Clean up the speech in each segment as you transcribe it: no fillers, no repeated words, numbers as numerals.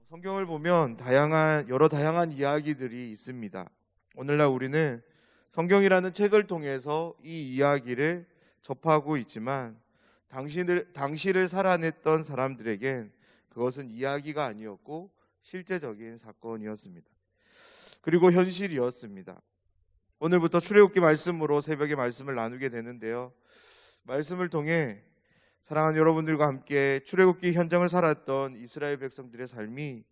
성경을 보면 여러 다양한 이야기들이 있습니다. 오늘날 우리는 성경이라는 책을 통해서 이 이야기를 접하고 있지만 당시를 살아냈던 사람들에겐 그것은 이야기가 아니었고 실제적인 사건이었습니다. 그리고 현실이었습니다. 오늘부터 출애굽기 말씀으로 새벽에 말씀을 나누게 되는데요. 말씀을 통해 사랑하는 여러분들과 함께 출애굽기 현장을 살았던 이스라엘 백성들의 삶이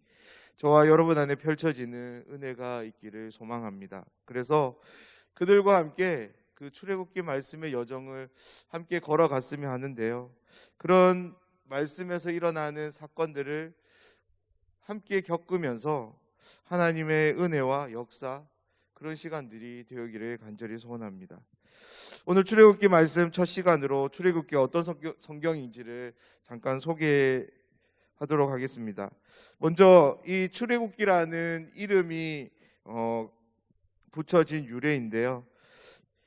저와 여러분 안에 펼쳐지는 은혜가 있기를 소망합니다. 그래서 그들과 함께 그 출애굽기 말씀의 여정을 함께 걸어갔으면 하는데요. 그런 말씀에서 일어나는 사건들을 함께 겪으면서 하나님의 은혜와 역사, 그런 시간들이 되기를 간절히 소원합니다. 오늘 출애굽기 말씀 첫 시간으로 출애굽기가 어떤 성경인지를 잠깐 소개하도록 하겠습니다. 먼저 이 출애굽기라는 이름이 붙여진 유래인데요.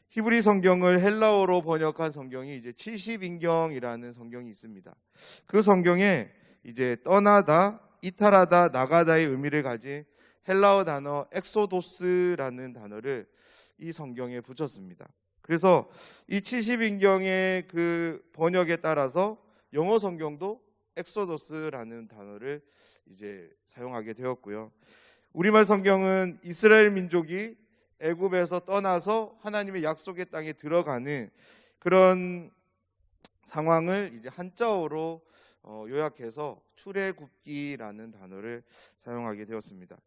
히브리 성경을 헬라어로 번역한 성경이 이제 70인경이라는 성경이 있습니다. 그 성경에 이제 떠나다, 이탈하다, 나가다의 의미를 가진 헬라어 단어 엑소도스라는 단어를 이 성경에 붙였습니다. 그래서 이 70인경의 그 번역에 따라서 영어 성경도 엑소도스라는 단어를 이제 사용하게 되었고요. 우리말 성경은 이스라엘 민족이 애굽에서 떠나서 하나님의 약속의 땅에 들어가는 그런 상황을 이제 한자어로 요약해서 출애굽기라는 단어를 사용하게 되었습니다.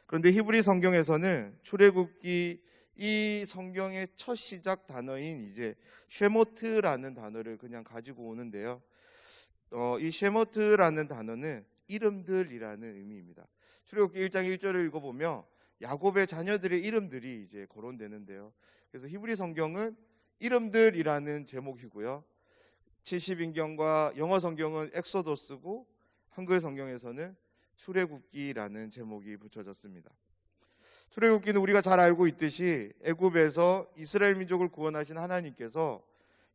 그런데 히브리 성경에서는 출애굽기 이 성경의 첫 시작 단어인 이제 쉐모트라는 단어를 그냥 가지고 오는데요. 이 쉐모트라는 단어는 이름들이라는 의미입니다. 출애굽기 1장 1절을 읽어보면 야곱의 자녀들의 이름들이 이제 거론되는데요. 그래서 히브리 성경은 이름들이라는 제목이고요. 70인경과 영어 성경은 엑소도스고 한글 성경에서는 출애굽기라는 제목이 붙여졌습니다. 출애굽기는 우리가 잘 알고 있듯이 애굽에서 이스라엘 민족을 구원하신 하나님께서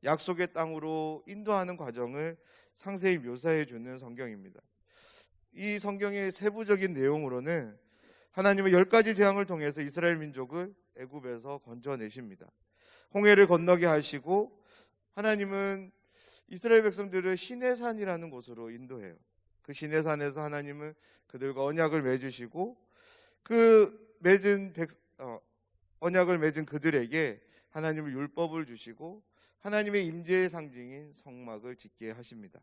약속의 땅으로 인도하는 과정을 상세히 묘사해 주는 성경입니다. 이 성경의 세부적인 내용으로는 하나님은 10가지 재앙을 통해서 이스라엘 민족을 애굽에서 건져내십니다. 홍해를 건너게 하시고 하나님은 이스라엘 백성들을 시내산이라는 곳으로 인도해요. 그 시내산에서 하나님은 그들과 언약을 맺으시고 그 언약을 맺은 그들에게 하나님은 율법을 주시고 하나님의 임재의 상징인 성막을 짓게 하십니다.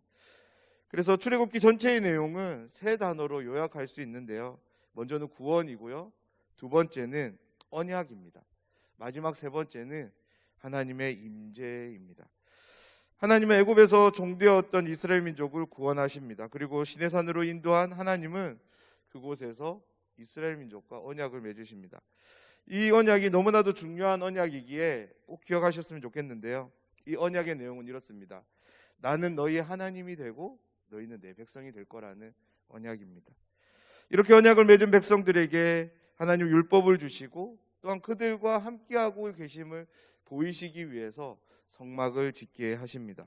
그래서 출애굽기 전체의 내용은 세 단어로 요약할 수 있는데요. 먼저는 구원이고요. 두 번째는 언약입니다. 마지막 세 번째는 하나님의 임재입니다. 하나님은 애굽에서 종되었던 이스라엘 민족을 구원하십니다. 그리고 시내산으로 인도한 하나님은 그곳에서 이스라엘 민족과 언약을 맺으십니다. 이 언약이 너무나도 중요한 언약이기에 꼭 기억하셨으면 좋겠는데요. 이 언약의 내용은 이렇습니다. 나는 너희의 하나님이 되고 너희는 내 백성이 될 거라는 언약입니다. 이렇게 언약을 맺은 백성들에게 하나님 율법을 주시고 또한 그들과 함께하고 계심을 보이시기 위해서 성막을 짓게 하십니다.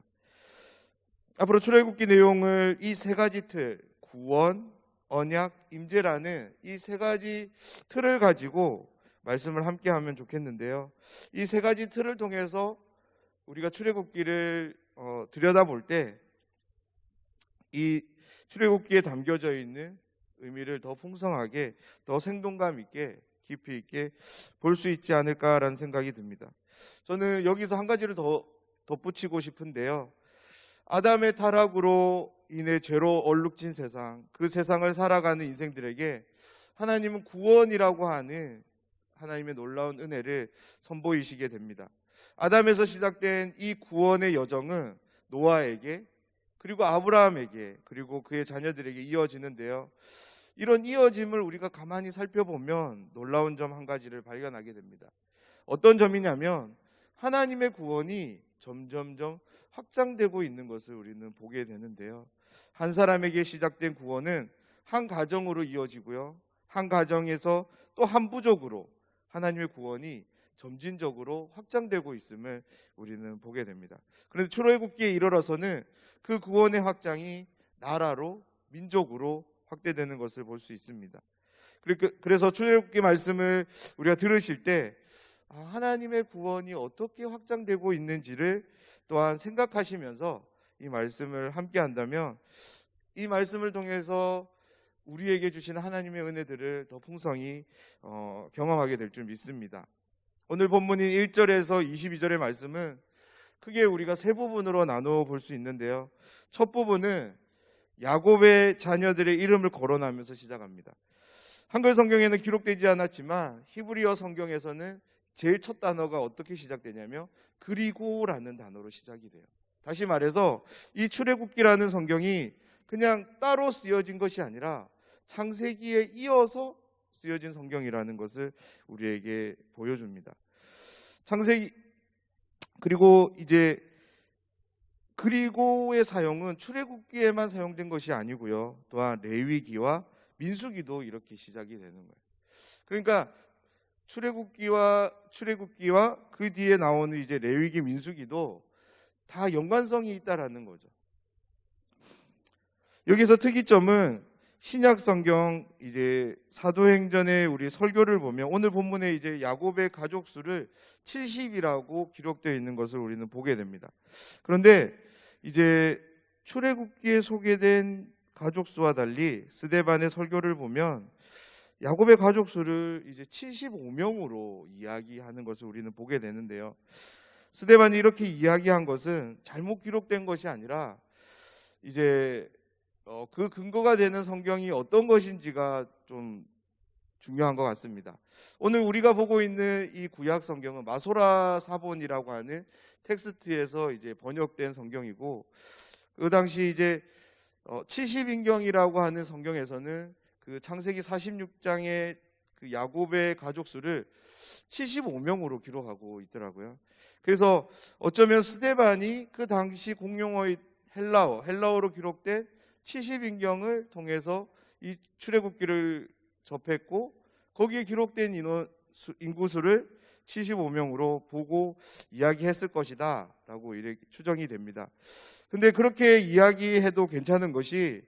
앞으로 출애굽기 내용을 이 세 가지 틀, 구원, 언약, 임재라는 이 세 가지 틀을 가지고 말씀을 함께 하면 좋겠는데요. 이 세 가지 틀을 통해서 우리가 출애굽기를 들여다볼 때 이 출애굽기에 담겨져 있는 의미를 더 풍성하게, 더 생동감 있게, 깊이 있게 볼 수 있지 않을까라는 생각이 듭니다. 저는 여기서 한 가지를 더 덧붙이고 싶은데요. 아담의 타락으로 인해 죄로 얼룩진 세상, 그 세상을 살아가는 인생들에게 하나님은 구원이라고 하는 하나님의 놀라운 은혜를 선보이시게 됩니다. 아담에서 시작된 이 구원의 여정은 노아에게, 그리고 아브라함에게, 그리고 그의 자녀들에게 이어지는데요. 이런 이어짐을 우리가 가만히 살펴보면 놀라운 점 한 가지를 발견하게 됩니다. 어떤 점이냐면 하나님의 구원이 점점점 확장되고 있는 것을 우리는 보게 되는데요. 한 사람에게 시작된 구원은 한 가정으로 이어지고요. 한 가정에서 또 한 부족으로 하나님의 구원이 점진적으로 확장되고 있음을 우리는 보게 됩니다. 그런데 출애굽기에 이르러서는 그 구원의 확장이 나라로, 민족으로 확대되는 것을 볼 수 있습니다. 그래서 출애굽기 말씀을 우리가 들으실 때 하나님의 구원이 어떻게 확장되고 있는지를 또한 생각하시면서 이 말씀을 함께 한다면 이 말씀을 통해서 우리에게 주시는 하나님의 은혜들을 더 풍성히 경험하게 될 줄 믿습니다. 오늘 본문인 1절에서 22절의 말씀은 크게 우리가 세 부분으로 나누어 볼 수 있는데요. 첫 부분은 야곱의 자녀들의 이름을 거론하면서 시작합니다. 한글 성경에는 기록되지 않았지만 히브리어 성경에서는 제일 첫 단어가 어떻게 시작되냐면 그리고라는 단어로 시작이 돼요. 다시 말해서 이 출애굽기라는 성경이 그냥 따로 쓰여진 것이 아니라 창세기에 이어서 쓰여진 성경이라는 것을 우리에게 보여줍니다. 창세기 그리고 이제 그리고의 사용은 출애굽기에만 사용된 것이 아니고요. 또한 레위기와 민수기도 이렇게 시작이 되는 거예요. 그러니까 출애굽기와 그 뒤에 나오는 이제 레위기, 민수기도 다 연관성이 있다라는 거죠. 여기서 특이점은 신약 성경 이제 사도행전의 우리 설교를 보면 오늘 본문에 이제 야곱의 가족 수를 70이라고 기록되어 있는 것을 우리는 보게 됩니다. 그런데 이제 출애굽기에 소개된 가족 수와 달리 스데반의 설교를 보면 야곱의 가족 수를 이제 75명으로 이야기하는 것을 우리는 보게 되는데요. 스데반이 이렇게 이야기한 것은 잘못 기록된 것이 아니라 이제 그 근거가 되는 성경이 어떤 것인지가 좀 중요한 것 같습니다. 오늘 우리가 보고 있는 이 구약 성경은 마소라 사본이라고 하는 텍스트에서 이제 번역된 성경이고, 그 당시 이제 70인경이라고 하는 성경에서는 그 창세기 46장의 그 야곱의 가족 수를 75명으로 기록하고 있더라고요. 그래서 어쩌면 스데반이 그 당시 공용어인 헬라어로 기록된 70인경을 통해서 이 출애굽기를 접했고 거기에 기록된 인구수를 75명으로 보고 이야기했을 것이다 라고 이렇게 추정이 됩니다. 근데 그렇게 이야기해도 괜찮은 것이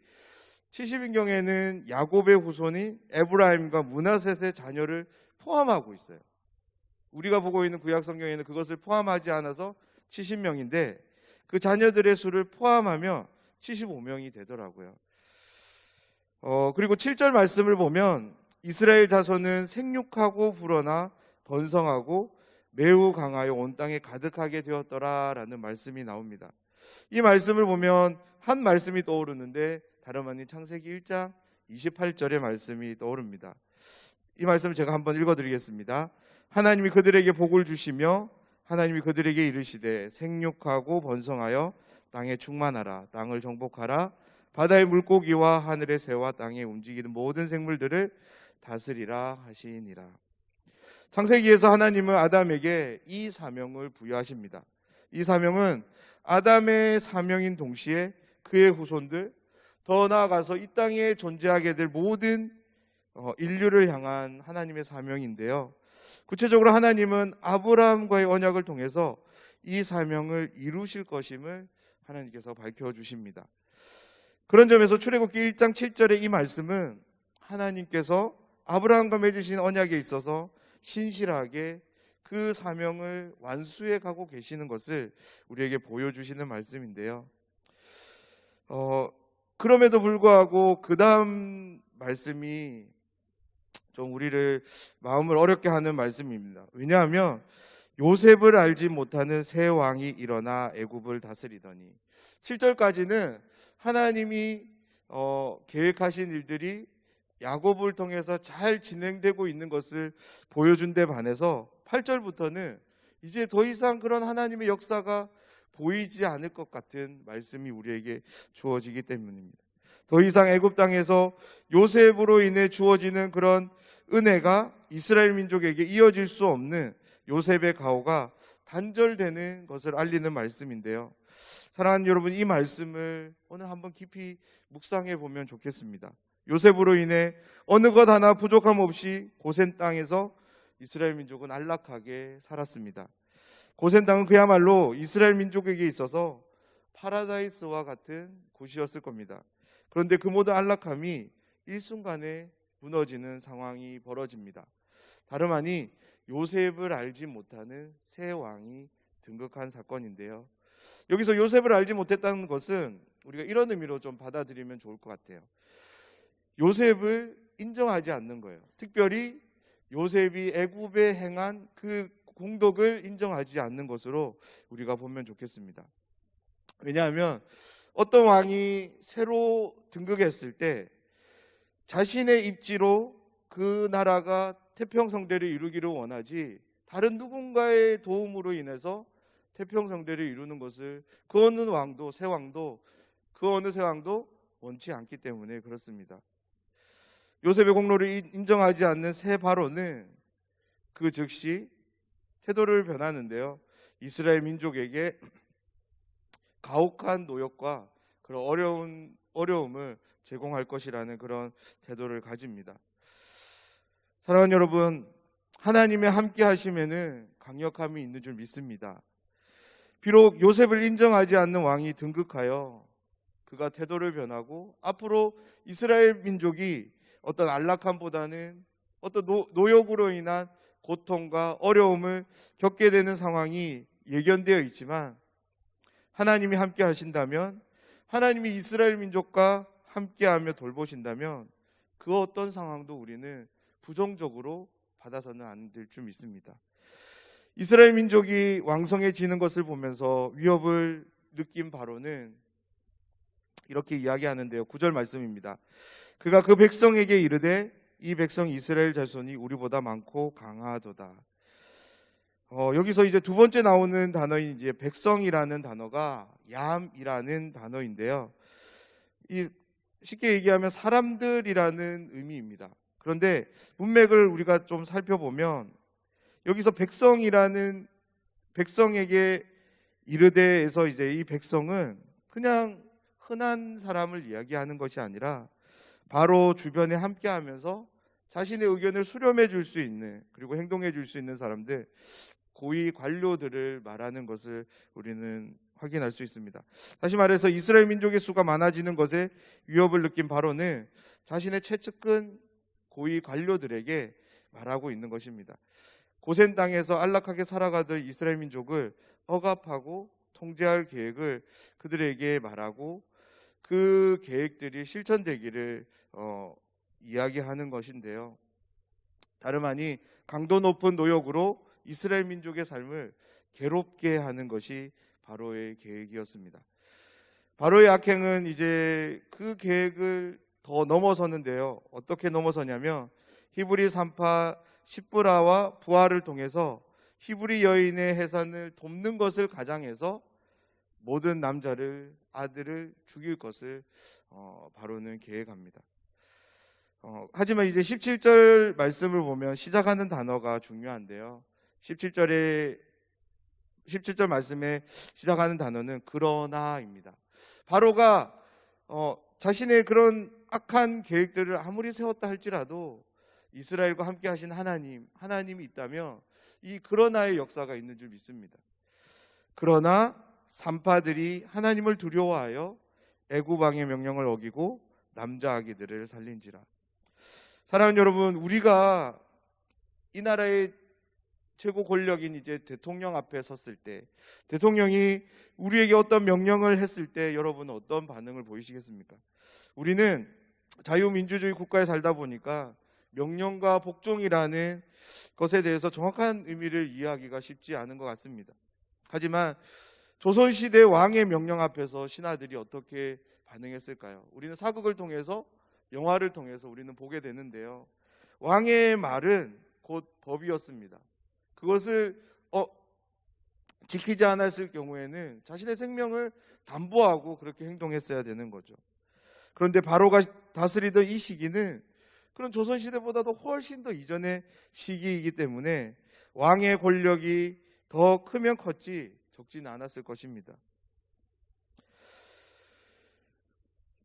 70인경에는 야곱의 후손인 에브라임과 므낫셋의 자녀를 포함하고 있어요. 우리가 보고 있는 구약 성경에는 그것을 포함하지 않아서 70명인데 그 자녀들의 수를 포함하면 75명이 되더라고요. 그리고 7절 말씀을 보면 이스라엘 자손은 생육하고 불어나 번성하고 매우 강하여 온 땅에 가득하게 되었더라라는 말씀이 나옵니다. 이 말씀을 보면 한 말씀이 떠오르는데 다름 아닌 창세기 1장 28절의 말씀이 떠오릅니다. 이 말씀을 제가 한번 읽어드리겠습니다. 하나님이 그들에게 복을 주시며 하나님이 그들에게 이르시되 생육하고 번성하여 땅에 충만하라. 땅을 정복하라. 바다의 물고기와 하늘의 새와 땅에 움직이는 모든 생물들을 다스리라 하시니라. 창세기에서 하나님은 아담에게 이 사명을 부여하십니다. 이 사명은 아담의 사명인 동시에 그의 후손들, 더 나아가서 이 땅에 존재하게 될 모든 인류를 향한 하나님의 사명인데요. 구체적으로 하나님은 아브라함과의 언약을 통해서 이 사명을 이루실 것임을 하나님께서 밝혀주십니다. 그런 점에서 출애굽기 1장 7절의 이 말씀은 하나님께서 아브라함과 맺으신 언약에 있어서 신실하게 그 사명을 완수해 가고 계시는 것을 우리에게 보여주시는 말씀인데요. 그럼에도 불구하고 그 다음 말씀이 좀 우리를 마음을 어렵게 하는 말씀입니다. 왜냐하면 요셉을 알지 못하는 새 왕이 일어나 애굽을 다스리더니 7절까지는 하나님이 계획하신 일들이 야곱을 통해서 잘 진행되고 있는 것을 보여준 데 반해서 8절부터는 이제 더 이상 그런 하나님의 역사가 보이지 않을 것 같은 말씀이 우리에게 주어지기 때문입니다. 더 이상 애굽 땅에서 요셉으로 인해 주어지는 그런 은혜가 이스라엘 민족에게 이어질 수 없는 요셉의 가호가 단절되는 것을 알리는 말씀인데요. 사랑하는 여러분, 이 말씀을 오늘 한번 깊이 묵상해 보면 좋겠습니다. 요셉으로 인해 어느 것 하나 부족함 없이 고센 땅에서 이스라엘 민족은 안락하게 살았습니다. 고센 땅은 그야말로 이스라엘 민족에게 있어서 파라다이스와 같은 곳이었을 겁니다. 그런데 그 모든 안락함이 일순간에 무너지는 상황이 벌어집니다. 다름 아니 요셉을 알지 못하는 새 왕이 등극한 사건인데요. 여기서 요셉을 알지 못했다는 것은 우리가 이런 의미로 좀 받아들이면 좋을 것 같아요. 요셉을 인정하지 않는 거예요. 특별히 요셉이 애굽에 행한 그 공덕을 인정하지 않는 것으로 우리가 보면 좋겠습니다. 왜냐하면 어떤 왕이 새로 등극했을 때 자신의 입지로 그 나라가 태평성대를 이루기를 원하지 다른 누군가의 도움으로 인해서 태평성대를 이루는 것을 그 어느 새 왕도 원치 않기 때문에 그렇습니다. 요셉의 공로를 인정하지 않는 새 바로는 그 즉시 태도를 변하는데요. 이스라엘 민족에게 가혹한 노역과 그런 어려움을 제공할 것이라는 그런 태도를 가집니다. 사랑하는 여러분, 하나님의 함께 하심에는 강력함이 있는 줄 믿습니다. 비록 요셉을 인정하지 않는 왕이 등극하여 그가 태도를 변하고 앞으로 이스라엘 민족이 어떤 안락함보다는 어떤 노역으로 인한 고통과 어려움을 겪게 되는 상황이 예견되어 있지만 하나님이 함께 하신다면, 하나님이 이스라엘 민족과 함께하며 돌보신다면 그 어떤 상황도 우리는 부정적으로 받아서는 안 될 줄 믿습니다. 이스라엘 민족이 왕성해지는 것을 보면서 위협을 느낀 바로는 이렇게 이야기하는데요. 9절 말씀입니다. 그가 그 백성에게 이르되 이 백성 이스라엘 자손이 우리보다 많고 강하도다. 여기서 이제 두 번째 나오는 단어인 이제 백성이라는 단어가 얌이라는 단어인데요. 쉽게 얘기하면 사람들이라는 의미입니다. 그런데 문맥을 우리가 좀 살펴보면 여기서 백성에게 이르되에서 이제 이 백성은 그냥 흔한 사람을 이야기하는 것이 아니라 바로 주변에 함께하면서 자신의 의견을 수렴해 줄 수 있는, 그리고 행동해 줄 수 있는 사람들, 고위 관료들을 말하는 것을 우리는 확인할 수 있습니다. 다시 말해서 이스라엘 민족의 수가 많아지는 것에 위협을 느낀 바로는 자신의 최측근 고위 관료들에게 말하고 있는 것입니다. 고센 땅에서 안락하게 살아가던 이스라엘 민족을 억압하고 통제할 계획을 그들에게 말하고 그 계획들이 실천되기를 이야기하는 것인데요. 다름 아니 강도 높은 노역으로 이스라엘 민족의 삶을 괴롭게 하는 것이 바로의 계획이었습니다. 바로의 악행은 이제 그 계획을 더 넘어섰는데요. 어떻게 넘어서냐면 히브리 산파 십브라와 부하를 통해서 히브리 여인의 해산을 돕는 것을 가장해서 모든 아들을 죽일 것을 바로는 계획합니다. 하지만 이제 17절 말씀을 보면 시작하는 단어가 중요한데요. 17절 말씀에 시작하는 단어는 그러나입니다. 바로가 자신의 그런 악한 계획들을 아무리 세웠다 할지라도 이스라엘과 함께 하신 하나님이 있다면 이 그러나의 역사가 있는 줄 믿습니다. 그러나 산파들이 하나님을 두려워하여 애굽 왕의 명령을 어기고 남자 아기들을 살린지라. 사랑하는 여러분, 우리가 이 나라의 최고 권력인 이제 대통령 앞에 섰을 때, 대통령이 우리에게 어떤 명령을 했을 때 여러분은 어떤 반응을 보이시겠습니까? 우리는 자유민주주의 국가에 살다 보니까 명령과 복종이라는 것에 대해서 정확한 의미를 이해하기가 쉽지 않은 것 같습니다. 하지만 조선시대 왕의 명령 앞에서 신하들이 어떻게 반응했을까요? 우리는 사극을 통해서, 영화를 통해서 우리는 보게 되는데요. 왕의 말은 곧 법이었습니다. 그것을 지키지 않았을 경우에는 자신의 생명을 담보하고 그렇게 행동했어야 되는 거죠. 그런데 바로가 다스리던 이 시기는 그런 조선시대보다도 훨씬 더 이전의 시기이기 때문에 왕의 권력이 더 크면 컸지 적지는 않았을 것입니다.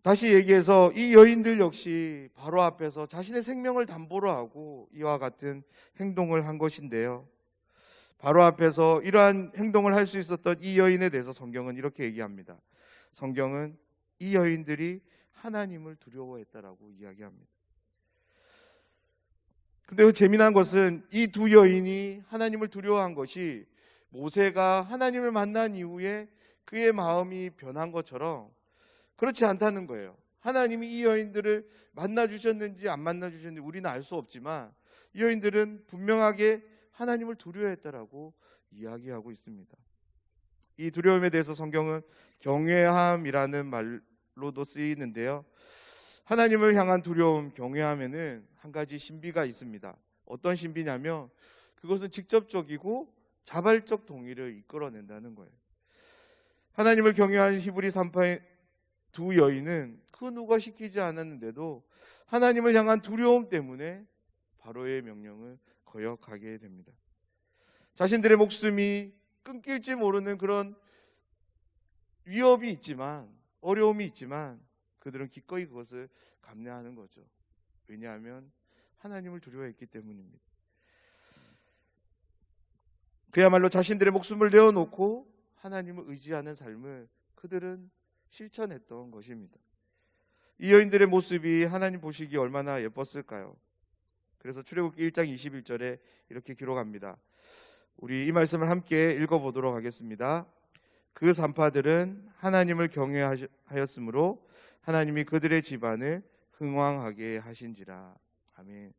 다시 얘기해서 이 여인들 역시 바로 앞에서 자신의 생명을 담보로 하고 이와 같은 행동을 한 것인데요. 바로 앞에서 이러한 행동을 할 수 있었던 이 여인에 대해서 성경은 이렇게 얘기합니다. 성경은 이 여인들이 하나님을 두려워했다라고 이야기합니다. 근데 재미난 것은 이 두 여인이 하나님을 두려워한 것이 모세가 하나님을 만난 이후에 그의 마음이 변한 것처럼 그렇지 않다는 거예요. 하나님이 이 여인들을 만나주셨는지 안 만나주셨는지 우리는 알 수 없지만 이 여인들은 분명하게 하나님을 두려워했다라고 이야기하고 있습니다. 이 두려움에 대해서 성경은 경외함이라는 말로도 쓰이는데요. 하나님을 향한 두려움, 경외함에는 한 가지 신비가 있습니다. 어떤 신비냐면 그것은 직접적이고 자발적 동의를 이끌어낸다는 거예요. 하나님을 경외하는 히브리 산파의 두 여인은 그 누가 시키지 않았는데도 하나님을 향한 두려움 때문에 바로의 명령을 거역하게 됩니다. 자신들의 목숨이 끊길지 모르는 그런 위협이 있지만, 어려움이 있지만 그들은 기꺼이 그것을 감내하는 거죠. 왜냐하면 하나님을 두려워했기 때문입니다. 그야말로 자신들의 목숨을 내어놓고 하나님을 의지하는 삶을 그들은 실천했던 것입니다. 이 여인들의 모습이 하나님 보시기에 얼마나 예뻤을까요? 그래서 출애굽기 1장 21절에 이렇게 기록합니다. 우리 이 말씀을 함께 읽어보도록 하겠습니다. 그 산파들은 하나님을 경외하였으므로 하나님이 그들의 집안을 흥왕하게 하신지라. 아멘.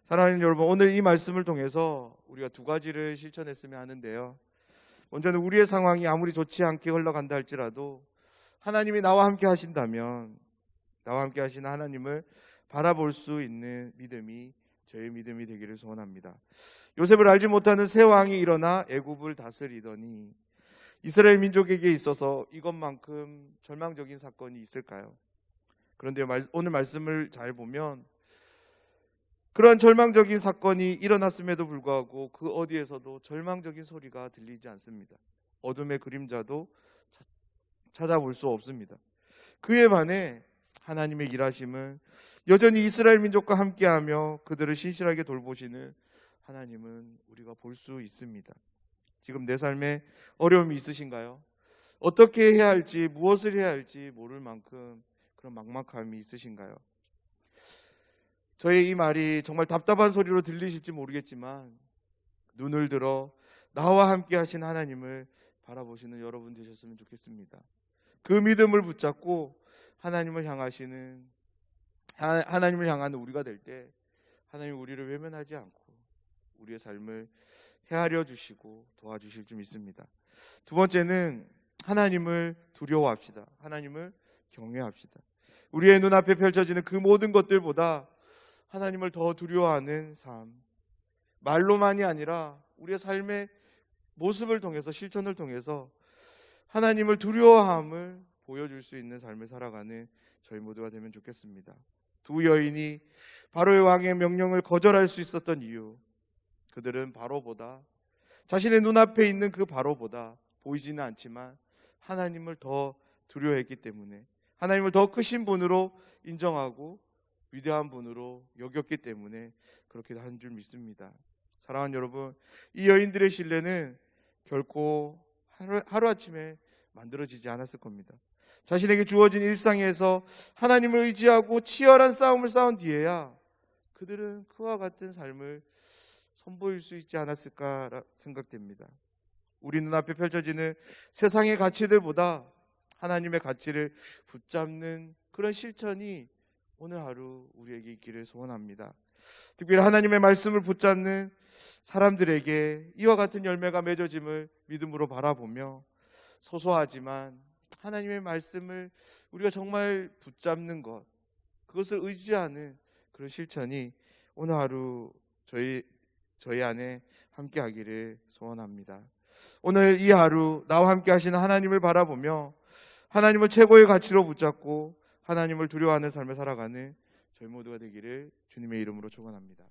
사랑하는 여러분, 오늘 이 말씀을 통해서 우리가 두 가지를 실천했으면 하는데요. 먼저는 우리의 상황이 아무리 좋지 않게 흘러간다 할지라도 하나님이 나와 함께 하신다면, 나와 함께 하시는 하나님을 바라볼 수 있는 믿음이 저의 믿음이 되기를 소원합니다. 요셉을 알지 못하는 새 왕이 일어나 애굽을 다스리더니 이스라엘 민족에게 있어서 이것만큼 절망적인 사건이 있을까요? 그런데 오늘 말씀을 잘 보면 그러한 절망적인 사건이 일어났음에도 불구하고 그 어디에서도 절망적인 소리가 들리지 않습니다. 어둠의 그림자도 찾아볼 수 없습니다. 그에 반해 하나님의 일하심은 여전히 이스라엘 민족과 함께하며 그들을 신실하게 돌보시는 하나님은 우리가 볼 수 있습니다. 지금 내 삶에 어려움이 있으신가요? 어떻게 해야 할지, 무엇을 해야 할지 모를 만큼 그런 막막함이 있으신가요? 저의 이 말이 정말 답답한 소리로 들리실지 모르겠지만 눈을 들어 나와 함께 하신 하나님을 바라보시는 여러분 되셨으면 좋겠습니다. 그 믿음을 붙잡고 하나님을 향하는 우리가 될 때 하나님 우리를 외면하지 않고 우리의 삶을 헤아려 주시고 도와주실 줄 믿습니다. 두 번째는 하나님을 두려워합시다. 하나님을 경외합시다. 우리의 눈앞에 펼쳐지는 그 모든 것들보다 하나님을 더 두려워하는 삶, 말로만이 아니라 우리의 삶의 모습을 통해서, 실천을 통해서 하나님을 두려워함을 보여줄 수 있는 삶을 살아가는 저희 모두가 되면 좋겠습니다. 두 여인이 바로의 왕의 명령을 거절할 수 있었던 이유, 그들은 바로보다, 자신의 눈앞에 있는 그 바로보다 보이지는 않지만 하나님을 더 두려워했기 때문에, 하나님을 더 크신 분으로 인정하고 위대한 분으로 여겼기 때문에 그렇게 한 줄 믿습니다. 사랑하는 여러분, 이 여인들의 신뢰는 결코 하루아침에 만들어지지 않았을 겁니다. 자신에게 주어진 일상에서 하나님을 의지하고 치열한 싸움을 싸운 뒤에야 그들은 그와 같은 삶을 선보일 수 있지 않았을까 생각됩니다. 우리 눈앞에 펼쳐지는 세상의 가치들보다 하나님의 가치를 붙잡는 그런 실천이 오늘 하루 우리에게 있기를 소원합니다. 특별히 하나님의 말씀을 붙잡는 사람들에게 이와 같은 열매가 맺어짐을 믿음으로 바라보며 소소하지만 하나님의 말씀을 우리가 정말 붙잡는 것, 그것을 의지하는 그런 실천이 오늘 하루 저희 안에 함께 하기를 소원합니다. 오늘 이 하루 나와 함께 하시는 하나님을 바라보며 하나님을 최고의 가치로 붙잡고 하나님을 두려워하는 삶을 살아가는 저희 모두가 되기를 주님의 이름으로 축원합니다.